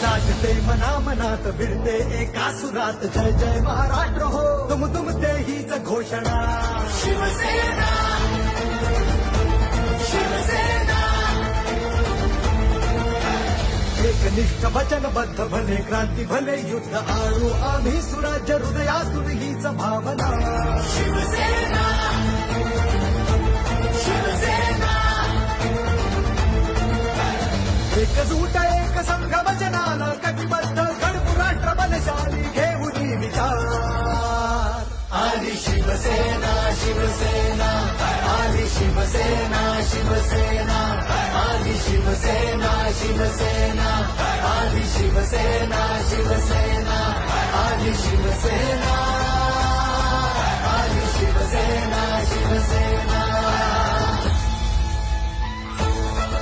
नाचते मना मनात भिडते एका सुरात जय जय महाराष्ट्र हो दुमते हीच घोषणा शिवसेना शिवसेना एकनिष्ठ वचनबद्ध भले क्रांती भले युद्ध आणू आम्ही सुराज्य हृदयातून हीच भावना शिवसेना शिवसेना एकजूट एक संघ वचनाला कटिबद्ध घडवू राष्ट्र बलशाली घेऊन विचार आली शिवसेना शिवसेना आली शिवसेना शिवसेना आली शिवसेना शिवसेना आली शिवसेना शिवसेना आली शिवसेना आली शिवसेना